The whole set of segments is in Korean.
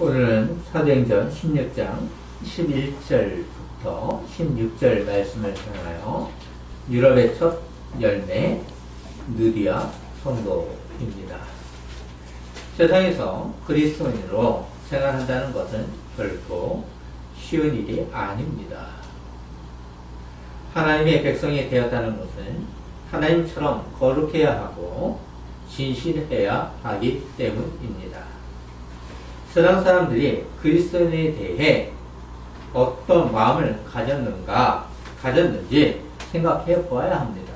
오늘은 사도행전 16장 11절부터 16절 말씀을 전하여 유럽의 첫 열매 느디아 성도입니다. 세상에서 그리스도인으로 생활한다는 것은 결코 쉬운 일이 아닙니다. 하나님의 백성이 되었다는 것은 하나님처럼 거룩해야 하고 진실해야 하기 때문입니다. 세상 사람들이 그리스도인에 대해 어떤 마음을 가졌는지 생각해 보아야 합니다.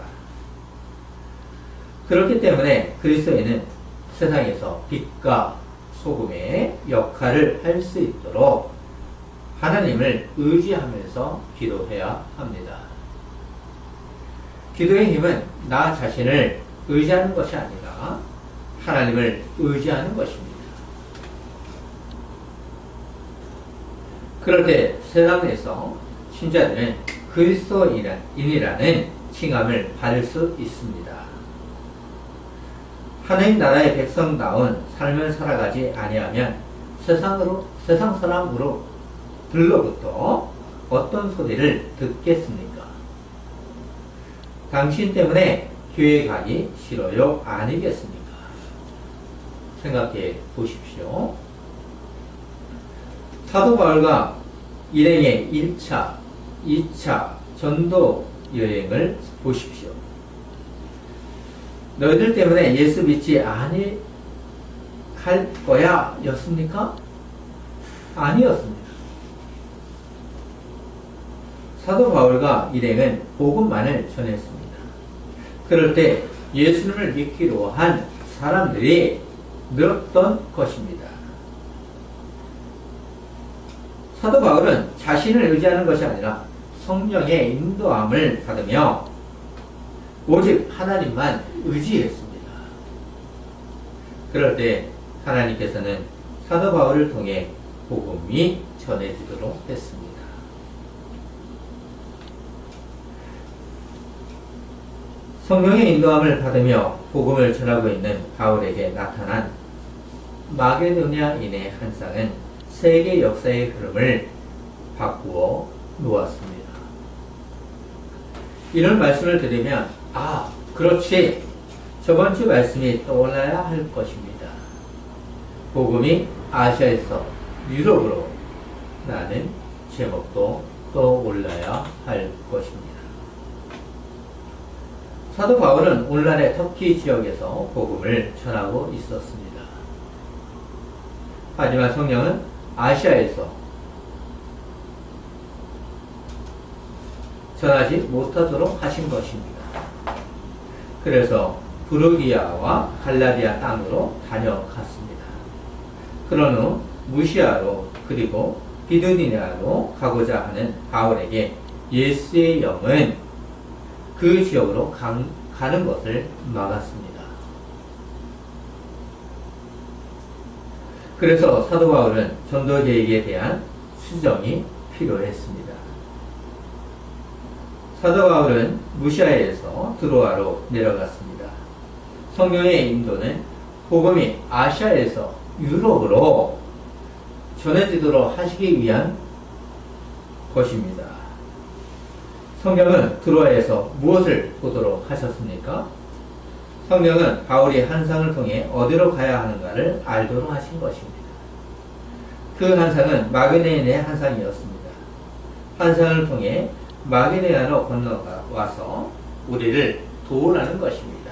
그렇기 때문에 그리스도인은 세상에서 빛과 소금의 역할을 할 수 있도록 하나님을 의지하면서 기도해야 합니다. 기도의 힘은 나 자신을 의지하는 것이 아니라 하나님을 의지하는 것입니다. 그럴 때 세상에서 신자들은 그리스도인이라는 칭함을 받을 수 있습니다. 하나님 나라의 백성다운 삶을 살아가지 아니하면 세상 사람들로부터 어떤 소리를 듣겠습니까? 당신 때문에 교회 가기 싫어요? 아니겠습니까? 생각해 보십시오. 사도 바울과 일행의 1차, 2차 전도 여행을 보십시오. 너희들 때문에 예수 믿지 아니할 거야 였습니까? 아니었습니다. 사도 바울과 일행은 복음만을 전했습니다. 그럴 때 예수님을 믿기로 한 사람들이 늘었던 것입니다. 사도 바울은 자신을 의지하는 것이 아니라 성령의 인도함을 받으며 오직 하나님만 의지했습니다. 그럴 때 하나님께서는 사도 바울을 통해 복음이 전해지도록 했습니다. 성령의 인도함을 받으며 복음을 전하고 있는 바울에게 나타난 마게도냐인의 환상은 세계 역사의 흐름을 바꾸어 놓았습니다. 이런 말씀을 들으면 그렇지, 저번 주 말씀이 떠올라야 할 것입니다. 복음이 아시아에서 유럽으로 라는 제목도 떠올라야 할 것입니다. 사도 바울은 오늘날의 터키 지역에서 복음을 전하고 있었습니다. 하지만 성령은 아시아에서 전하지 못하도록 하신 것입니다. 그래서 부르기아와 갈라디아 땅으로 다녀갔습니다. 그런 후 무시아로 그리고 비두니아로 가고자 하는 바울에게 예수의 영은 그 지역으로 가는 것을 막았습니다. 그래서 사도 바울은 전도 계획에 대한 수정이 필요했습니다. 사도 바울은 무시아에서 드로아로 내려갔습니다. 성령의 인도는 복음이 아시아에서 유럽으로 전해지도록 하시기 위한 것입니다. 성령은 드로아에서 무엇을 보도록 하셨습니까? 성령은 바울이 환상을 통해 어디로 가야 하는가를 알도록 하신 것입니다. 그 환상은 마게도냐의 환상이었습니다. 환상을 통해 마게도냐로 건너와서 우리를 도우라는 것입니다.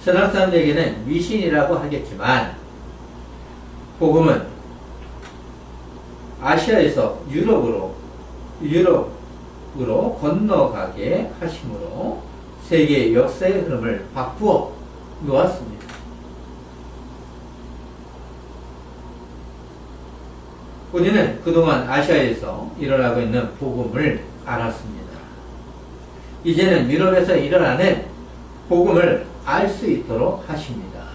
세상 사람들에게는 미신이라고 하겠지만 복음은 아시아에서 유럽으로 건너가게 하심으로 세계의 역사의 흐름을 바꾸어 놓았습니다. 우리는 그동안 아시아에서 일어나고 있는 복음을 알았습니다. 이제는 유럽에서 일어나는 복음을 알 수 있도록 하십니다.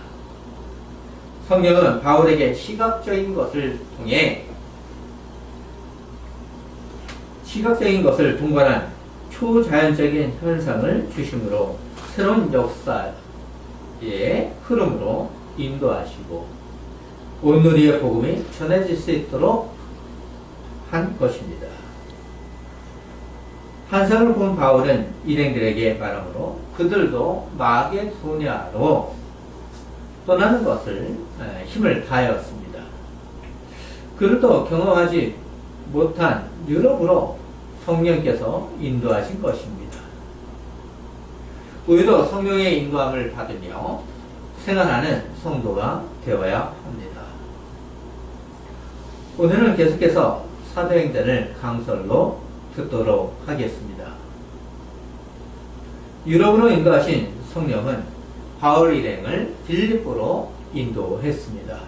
성령은 바울에게 시각적인 것을 동반한 초자연적인 현상을 주심으로 새로운 역사의 흐름으로 인도하시고 온누리의 복음이 전해질 수 있도록 한 것입니다. 환상을 본 바울은 일행들에게 말하므로 그들도 마게도냐로 떠나는 것을 힘을 다하였습니다. 그들도 경험하지 못한 유럽으로 성령께서 인도하신 것입니다. 우리도 성령의 인도함을 받으며 생활하는 성도가 되어야 합니다. 오늘은 계속해서 사도행전을 강설로 듣도록 하겠습니다. 유럽으로 인도하신 성령은 바울 일행을 빌립보로 인도했습니다.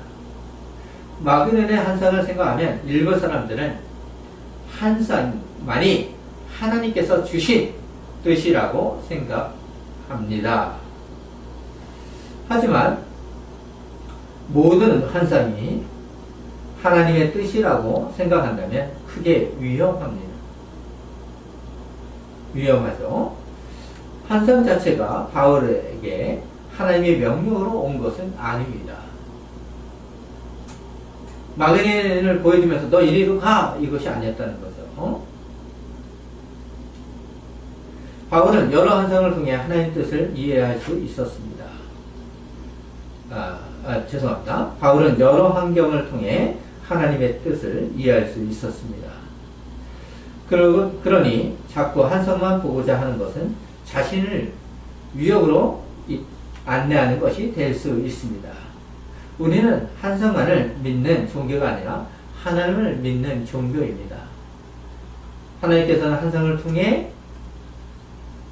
마그네의 한상을 생각하면 일본 사람들은 한상만이 하나님께서 주신 뜻이라고 생각합니다. 하지만 모든 한상이 하나님의 뜻이라고 생각한다면 크게 위험하죠. 한상 자체가 바울에게 하나님의 명령으로 온 것은 아닙니다. 마그네를 보여주면서 너 이리로 가! 이것이 아니었다는 거죠. 바울은 여러 한상을 통해 하나님의 뜻을 이해할 수 있었습니다. 죄송합니다. 바울은 여러 환경을 통해 하나님의 뜻을 이해할 수 있었습니다. 그러니 자꾸 한상만 보고자 하는 것은 자신을 위협으로 안내하는 것이 될 수 있습니다. 우리는 한상만을 믿는 종교가 아니라 하나님을 믿는 종교입니다. 하나님께서는 한상을 통해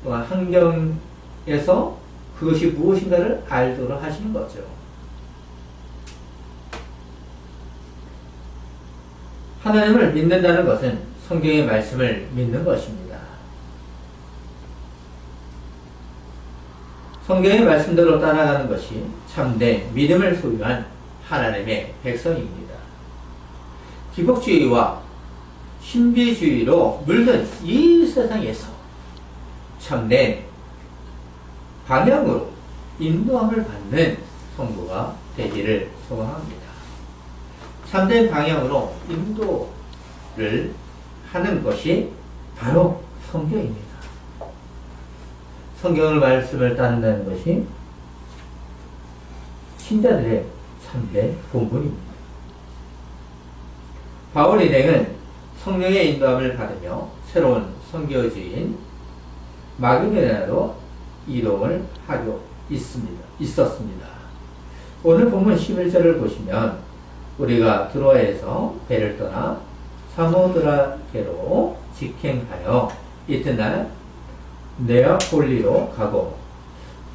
또한 환경에서 그것이 무엇인가를 알도록 하시는 거죠. 하나님을 믿는다는 것은 성경의 말씀을 믿는 것입니다. 성경의 말씀대로 따라가는 것이 참된 믿음을 소유한 하나님의 백성입니다. 기복주의와 신비주의로 물든 이 세상에서 참된 방향으로 인도함을 받는 성도가 되기를 소망합니다. 참된 방향으로 인도를 하는 것이 바로 성경입니다. 성경의 말씀을 따른다는 것이 신자들의 참된 본분입니다. 바울 일행은 성령의 인도함을 받으며 새로운 선교지인 마게도냐로 이동을 하고 있었습니다. 오늘 본문 11절을 보시면 우리가 드로아에서 배를 떠나 사모드라게로 직행하여 이튿날 네아폴리로 가고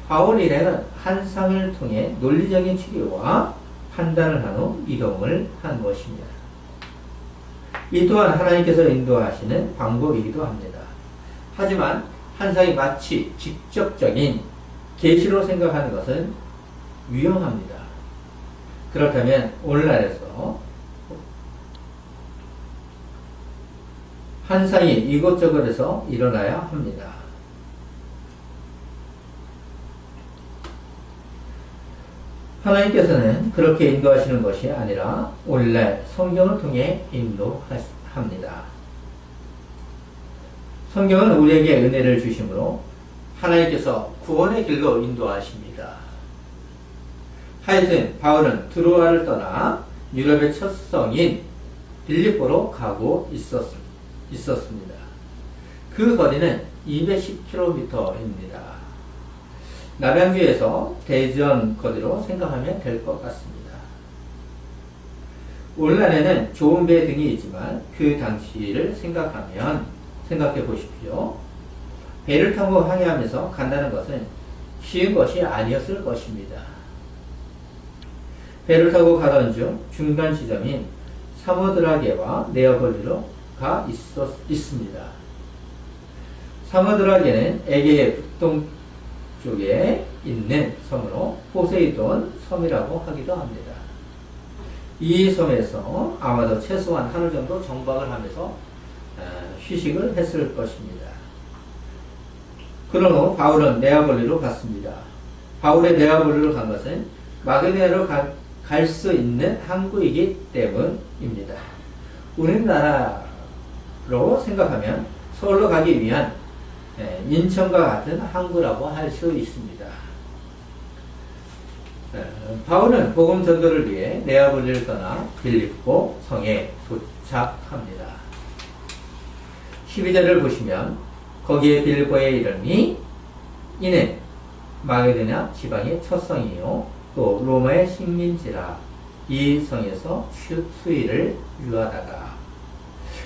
바울 일행은 한상을 통해 논리적인 치료와 판단을 한 후 이동을 한 것입니다. 이 또한 하나님께서 인도하시는 방법이기도 합니다. 하지만 한상이 마치 직접적인 계시로 생각하는 것은 위험합니다. 그렇다면 오늘날에서 한상이 이곳저곳에서 일어나야 합니다. 하나님께서는 그렇게 인도하시는 것이 아니라 오늘날 성경을 통해 인도합니다. 성경은 우리에게 은혜를 주심으로 하나님께서 구원의 길로 인도하십니다. 하여튼 바울은 드로아를 떠나 유럽의 첫 성인 빌립보로 가고 있었습니다. 그 거리는 210km입니다. 남양주에서 대전 거리로 생각하면 될 것 같습니다. 오늘날에는 좋은 배 등이 있지만 그 당시를 생각해 보십시오. 배를 타고 항해하면서 간다는 것은 쉬운 것이 아니었을 것입니다. 배를 타고 가던 중 중간 지점인 사모드라게와 네아폴리로 가 있습니다. 사모드라게는 에게의 북동쪽에 있는 섬으로 포세이돈 섬이라고 하기도 합니다. 이 섬에서 아마도 최소한 하루 정도 정박을 하면서 휴식을 했을 것입니다. 그런 후 바울은 네아폴리로 갔습니다. 바울의 네아폴리로 간 것은 마게도냐로 갈 수 있는 항구이기 때문입니다. 우리나라로 생각하면 서울로 가기 위한 인천과 같은 항구라고 할 수 있습니다. 바울은 복음 전도를 위해 네아폴리를 떠나 빌립보 성에 도착합니다. 12절을 보시면 거기에 빌립보에 이르니 이는 마게도냐 지방의 첫 성이요 또 로마의 식민지라 이 성에서 수의를 유하다가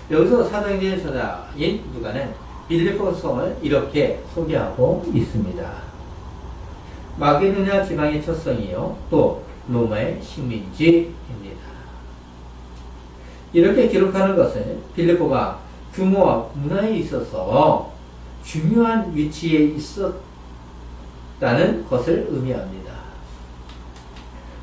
여기서 사도행전 저자인 누가는 빌립보 성을 이렇게 소개하고 있습니다. 마게도냐 지방의 첫 성이요 또 로마의 식민지입니다. 이렇게 기록하는 것은 빌립보가 규모와 문화에 있어서 중요한 위치에 있었다는 것을 의미합니다.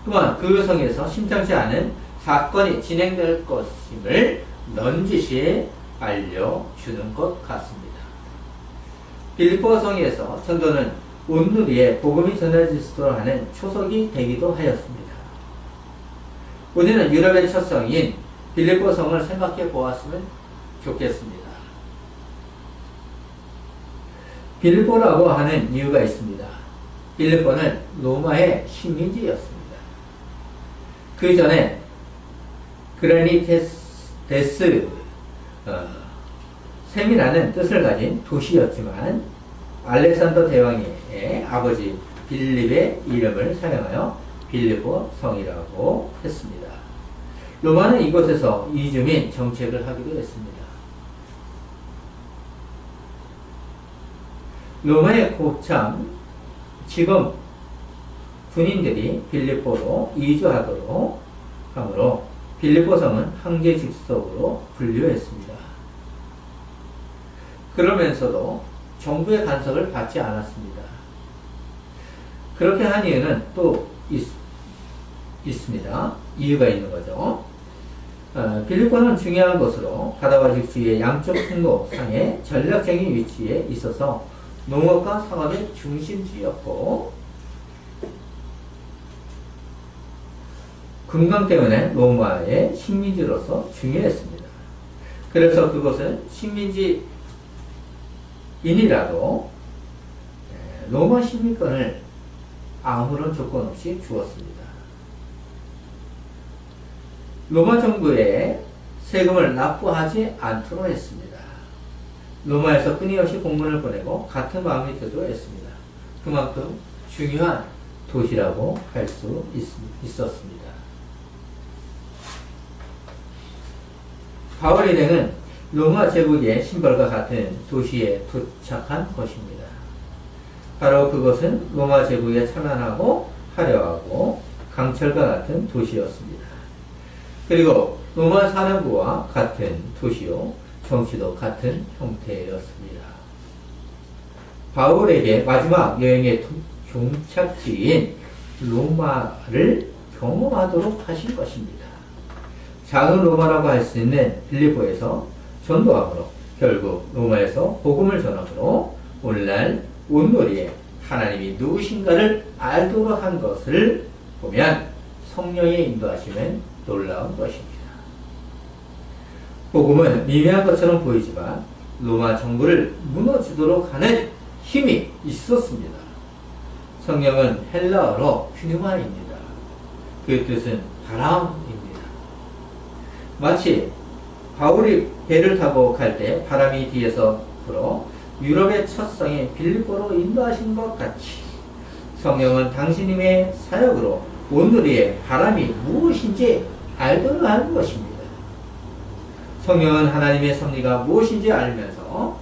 또한 그 성에서 심상치 않은 사건이 진행될 것임을 넌지시 알려주는 것 같습니다. 빌립보 성에서 전도는 온누리에 복음이 전해지도록 하는 초석이 되기도 하였습니다. 우리는 유럽의 첫 성인 빌립보 성을 생각해 보았으면 좋겠습니다. 빌립보라고 하는 이유가 있습니다. 빌립보는 로마의 식민지였습니다. 그 전에 그라니데스 셈이라는 뜻을 가진 도시였지만 알렉산더 대왕의 아버지 빌립의 이름을 사용하여 빌립보 성이라고 했습니다. 로마는 이곳에서 이주민 정책을 하기도 했습니다. 로마의 고참 지금 군인들이 빌립보로 이주하도록 하므로 빌립보 성은 황제 직속으로 분류했습니다. 그러면서도 정부의 간섭을 받지 않았습니다. 그렇게 한 이유는 또 있습니다. 이유가 있는 거죠. 빌립보는 중요한 곳으로 바다와 직주의 양쪽 통로상의 전략적인 위치에 있어서 농업과 상업의 중심지였고 금강 때문에 로마의 식민지로서 중요했습니다. 그래서 그것은 식민지인이라도 로마 시민권을 아무런 조건 없이 주었습니다. 로마 정부에 세금을 납부하지 않도록 했습니다. 로마에서 끊임없이 공문을 보내고 같은 마음이 되도했습니다. 그만큼 중요한 도시라고 할 수 있었습니다. 바울 일행은 로마 제국의 심벌과 같은 도시에 도착한 것입니다. 바로 그것은 로마 제국에 참여하고 화려하고 강철과 같은 도시였습니다. 그리고 로마 사령부와 같은 도시요 정치도 같은 형태였습니다. 바울에게 마지막 여행의 종착지인 로마를 경험하도록 하신 것입니다. 작은 로마라고 할 수 있는 빌립보에서 전도함으로 결국 로마에서 복음을 전함으로 오늘날 온누리에 하나님이 누구신가를 알도록 한 것을 보면 성령의 인도하심은 놀라운 것입니다. 복음은 미미한 것처럼 보이지만 로마 정부를 무너지도록 하는 힘이 있었습니다. 성령은 헬라어로 퓨니마입니다. 그 뜻은 바람입니다. 마치 바울이 배를 타고 갈 때 바람이 뒤에서 불어 유럽의 첫 성인 빌립보로 인도하신 것 같이 성령은 당신님의 사역으로 온누리의 바람이 무엇인지 알도록 하는 것입니다. 성령은 하나님의 섭리가 무엇인지 알면서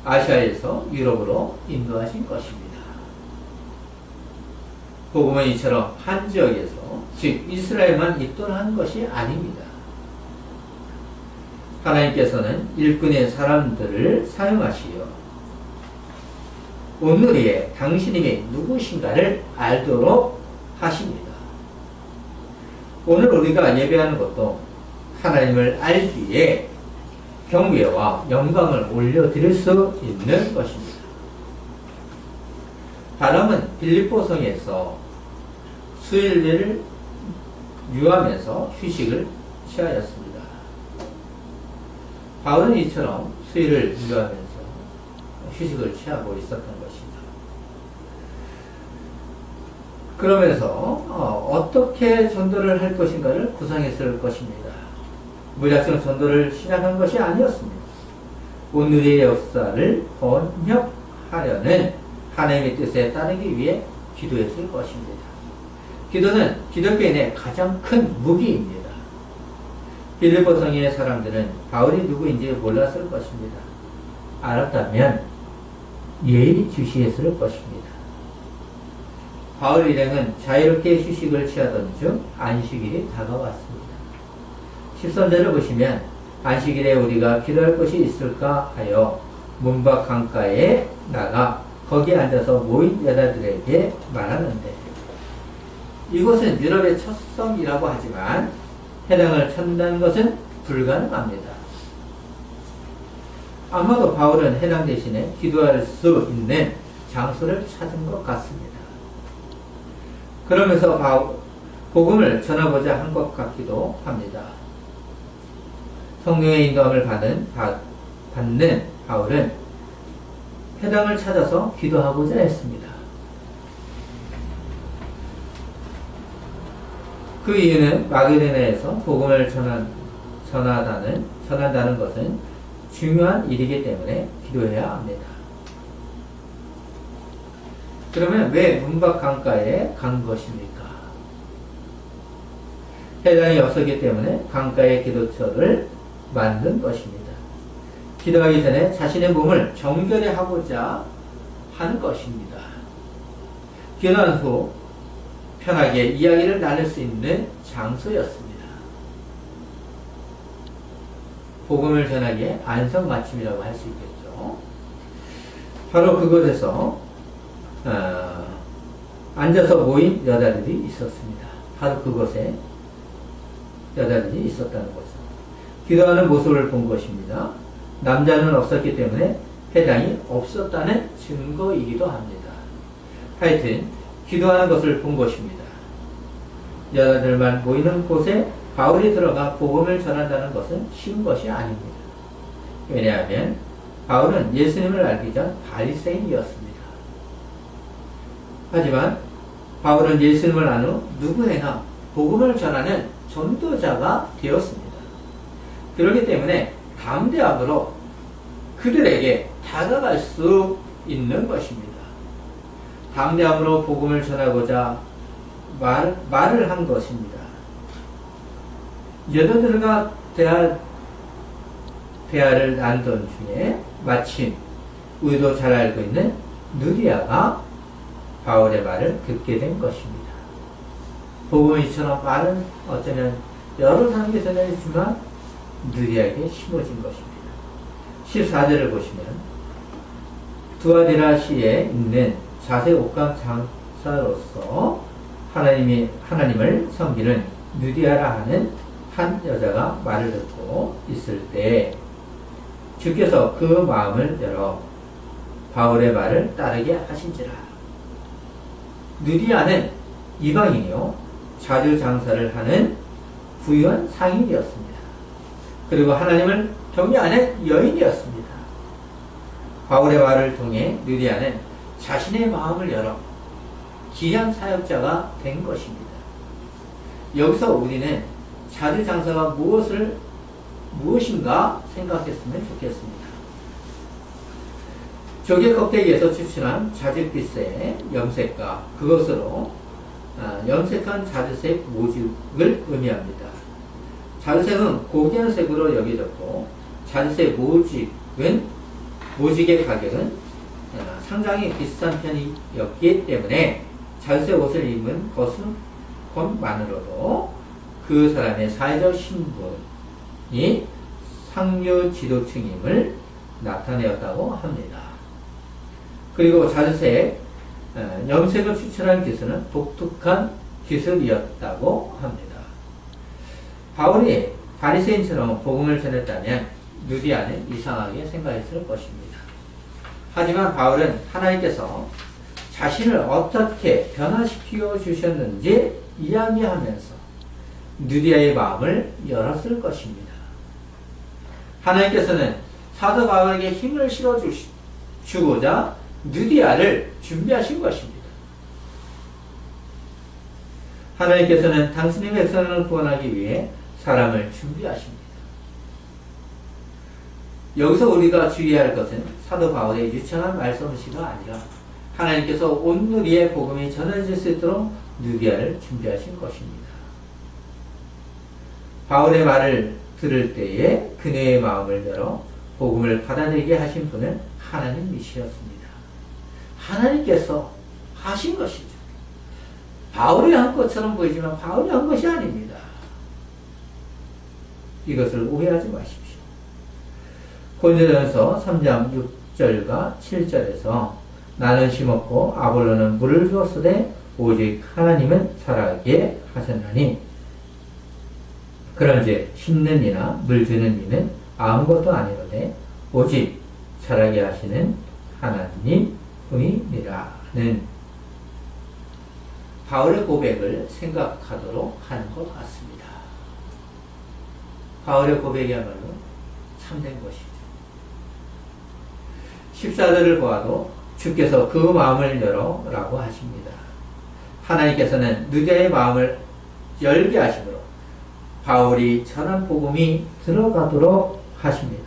아시아에서 유럽으로 인도하신 것입니다. 복음은 이처럼 한 지역에서 즉 이스라엘만 있도록 한 것이 아닙니다. 하나님께서는 일꾼의 사람들을 사용하시어 온누리에 당신이 누구신가를 알도록 하십니다. 오늘 우리가 예배하는 것도 하나님을 알기에 경배와 영광을 올려드릴 수 있는 것입니다. 바람은 빌립보 성에서 수일리를 유하면서 휴식을 취하였습니다. 바울은 이처럼 수일을 유하면서 휴식을 취하고 있었던 것이죠. 그러면서 어떻게 전도를 할 것인가를 구상했을 것입니다. 무작정 전도를 시작한 것이 아니었습니다. 오늘의 역사를 번역하려는 하나님의 뜻에 따르기 위해 기도했을 것입니다. 기도는 기독교인의 가장 큰 무기입니다. 빌립보 성의 사람들은 바울이 누구인지 몰랐을 것입니다. 알았다면 예의 주시했을 것입니다. 바울 일행은 자유롭게 휴식을 취하던 중 안식일이 다가왔습니다. 13절을 보시면 안식일에 우리가 기도할 곳이 있을까 하여 문 밖 강가에 나가 거기 앉아서 모인 여자들에게 말하는데, 이곳은 유럽의 첫 성이라고 하지만 해당을 찾는다는 것은 불가능합니다. 아마도 바울은 해당 대신에 기도할 수 있는 장소를 찾은 것 같습니다. 그러면서 복음을 전하고자 한 것 같기도 합니다. 성령의 인도함을 받는 바울은 해당을 찾아서 기도하고자 했습니다. 그 이유는 마게도냐에서 복음을 전한다는 것은 중요한 일이기 때문에 기도해야 합니다. 그러면 왜 문밖 강가에 간 것입니까? 해당이 없었기 때문에 강가에 기도처를 만든 것입니다. 기도하기 전에 자신의 몸을 정결히 하고자 하는 것입니다. 기도한 후 편하게 이야기를 나눌 수 있는 장소였습니다. 복음을 전하기에 안성맞춤이라고 할 수 있겠죠. 바로 그곳에서 앉아서 모인 여자들이 있었습니다. 바로 그곳에 여자들이 있었다는 거죠. 기도하는 모습을 본 것입니다. 남자는 없었기 때문에 해당이 없었다는 증거이기도 합니다. 하여튼 기도하는 것을 본 것입니다. 여자들만 모이는 곳에 바울이 들어가 복음을 전한다는 것은 쉬운 것이 아닙니다. 왜냐하면 바울은 예수님을 알기 전 바리새인이었습니다. 하지만 바울은 예수님을 안 후 누구에나 복음을 전하는 전도자가 되었습니다. 그렇기 때문에 담대함으로 그들에게 다가갈 수 있는 것입니다. 담대함으로 복음을 전하고자 말을 한 것입니다. 여자들과 대화를 나누던 중에 마침 우리도 잘 알고 있는 누디아가 바울의 말을 듣게 된 것입니다. 복음은 이처럼 말은 어쩌면 여러 사람에게 전해지지만 누디아에게 심어진 것입니다. 14절을 보시면 두아디라시에 있는 자세 옥감 장사로서 하나님을 섬기는 누디아라 하는 한 여자가 말을 듣고 있을 때 주께서 그 마음을 열어 바울의 말을 따르게 하신지라. 누디아는 이방인이요 자주 장사를 하는 부유한 상인이었습니다. 그리고 하나님을 경외하는 여인이었습니다. 바울의 말을 통해 누디아는 자신의 마음을 열어 귀한 사역자가 된 것입니다. 여기서 우리는 자주 장사가 무엇인가 생각했으면 좋겠습니다. 조개 껍데기에서 추출한 자주빛의 염색과 그것으로 염색한 자주색 모직을 의미합니다. 자주색은 고귀한 색으로 여겨졌고 자주색 모직의 가격은 상당히 비싼 편이었기 때문에 자주색 옷을 입은 것만으로도 그 사람의 사회적 신분이 상류 지도층임을 나타내었다고 합니다. 그리고 자주색 염색을 추출한 기술은 독특한 기술이었다고 합니다. 바울이 바리새인처럼 복음을 전했다면 누디아는 이상하게 생각했을 것입니다. 하지만 바울은 하나님께서 자신을 어떻게 변화시켜 주셨는지 이야기하면서 느디아의 마음을 열었을 것입니다. 하나님께서는 사도 바울에게 힘을 실어주고자 느디아를 준비하신 것입니다. 하나님께서는 당신의 백성을 구원하기 위해 사람을 준비하십니다. 여기서 우리가 주의해야 할 것은 사도 바울의 유창한 말솜씨가 아니라 하나님께서 온 누리의 복음이 전해질 수 있도록 느디아를 준비하신 것입니다. 바울의 말을 들을 때에 그녀의 마음을 열어 복음을 받아들이게 하신 분은 하나님이시였습니다. 하나님께서 하신 것이죠. 바울이 한 것처럼 보이지만 바울이 한 것이 아닙니다. 이것을 오해하지 마십시오. 고린도전서 3장 6절과 7절에서 나는 심었고 아볼로는 물을 주었으되 오직 하나님은 자라게 하셨나니 그런즉 심는 이나 물 주는 이는 아무것도 아니로되 오직 자라게 하시는 하나님 뿐이니라는 바울의 고백을 생각하도록 하는 것 같습니다. 바울의 고백이야말로 참된 것이죠. 14절을 보아도 주께서 그 마음을 열어 라고 하십니다. 하나님께서는 느디아의 마음을 열게 하심으로 바울이 전한 복음이 들어가도록 하십니다.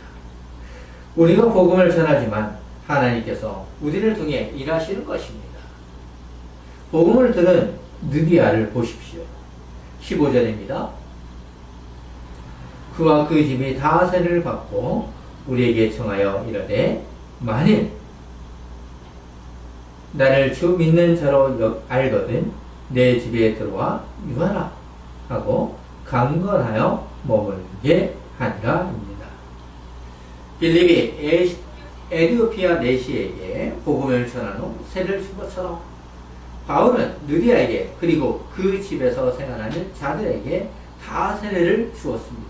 우리가 복음을 전하지만 하나님께서 우리를 통해 일하시는 것입니다. 복음을 들은 느디아를 보십시오. 15절입니다. 그와 그 집이 다 세를 받고 우리에게 청하여 이르되 만일 나를 주 믿는 자로 알거든 내 집에 들어와 유하라 하고 강건하여 머물게 하니라입니다. 빌립이 에디오피아 내시에게 복음을 전한 후 세를 준 것처럼 바울은 느디아에게 그리고 그 집에서 생활하는 자들에게 다 세례를 주었습니다.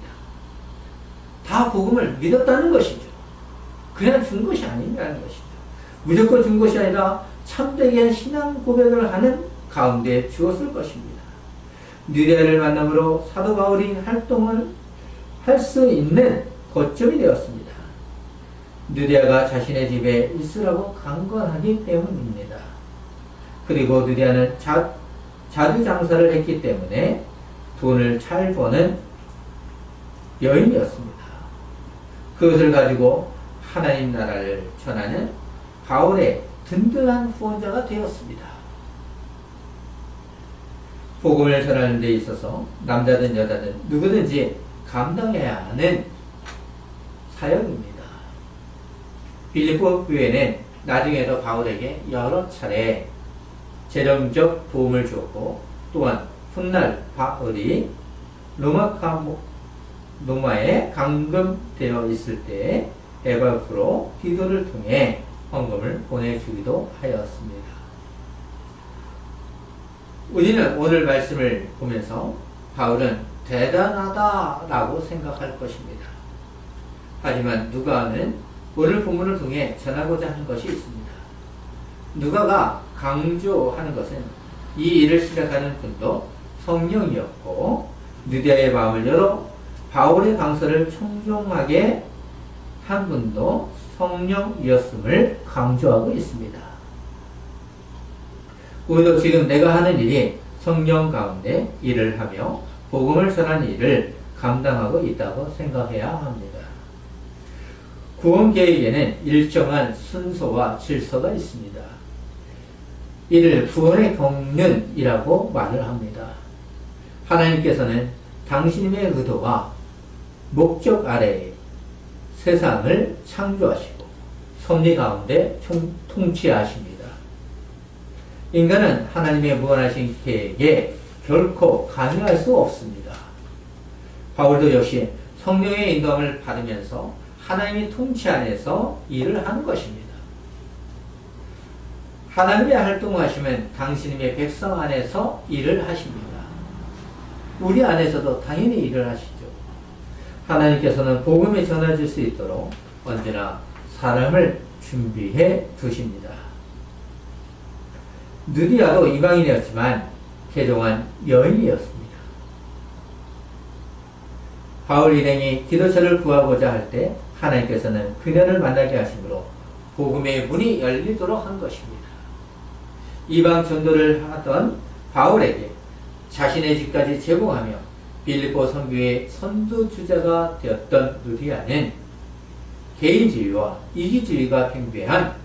다 복음을 믿었다는 것이죠. 그냥 준 것이 아니라는 것이죠. 무조건 준 것이 아니라 참되게 신앙 고백을 하는 가운데 주었을 것입니다. 느디아를 만남으로 사도 바울이 활동을 할 수 있는 거점이 되었습니다. 느디아가 자신의 집에 있으라고 강건하기 때문입니다. 그리고 느디아는 자주 장사를 했기 때문에 돈을 잘 버는 여인이었습니다. 그것을 가지고 하나님 나라를 전하는 바울의 든든한 후원자가 되었습니다. 복음을 전하는 데 있어서 남자든 여자든 누구든지 감당해야 하는 사역입니다. 빌립보 교회는 나중에도 바울에게 여러 차례 재정적 도움을 주었고 또한 훗날 바울이 로마에 감금되어 있을 때 에바프로 디도를 통해 헌금을 보내주기도 하였습니다. 우리는 오늘 말씀을 보면서 바울은 대단하다라고 생각할 것입니다. 하지만 누가는 오늘 본문을 통해 전하고자 하는 것이 있습니다. 누가가 강조하는 것은 이 일을 시작하는 분도 성령이었고 느디아의 마음을 열어 바울의 강서를 청종하게 한 분도 성령이었음을 강조하고 있습니다. 우리도 지금 내가 하는 일이 성령 가운데 일을 하며 복음을 전하는 일을 감당하고 있다고 생각해야 합니다. 구원 계획에는 일정한 순서와 질서가 있습니다. 이를 구원의 경륜이라고 말을 합니다. 하나님께서는 당신의 의도와 목적 아래에 세상을 창조하시고 섭리 가운데 통치하십니다. 인간은 하나님의 무한하신 계획에 결코 관여할 수 없습니다. 바울도 역시 성령의 인도함을 받으면서 하나님의 통치 안에서 일을 하는 것입니다. 하나님의 활동하시면 당신의 백성 안에서 일을 하십니다. 우리 안에서도 당연히 일을 하시죠. 하나님께서는 복음이 전해질 수 있도록 언제나 사람을 준비해 두십니다. 느디아도 이방인이었지만 개종한 여인이었습니다. 바울 일행이 기도처를 구하고자 할 때 하나님께서는 그녀를 만나게 하심으로 복음의 문이 열리도록 한 것입니다. 이방 전도를 하던 바울에게 자신의 집까지 제공하며 빌립보 선교의 선두주자가 되었던 루디아는 개인주의와 이기주의가 팽배한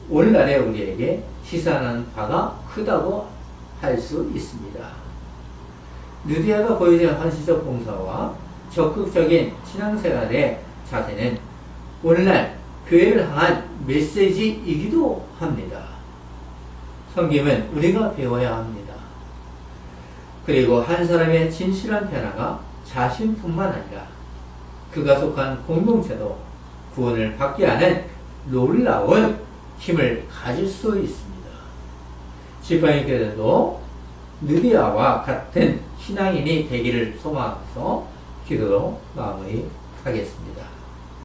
오늘날의 우리에게 시사하는 바가 크다고 할 수 있습니다. 루디아가 보여준 헌신적 봉사와 적극적인 신앙생활의 자세는 오늘날 교회를 향한 메시지이기도 합니다. 섬김은 우리가 배워야 합니다. 그리고 한 사람의 진실한 변화가 자신뿐만 아니라 그가 속한 공동체도 구원을 받게 하는 놀라운 힘을 가질 수 있습니다. 지팡이 교회도 느디아와 같은 신앙인이 되기를 소망하면서 기도로 마무리하겠습니다.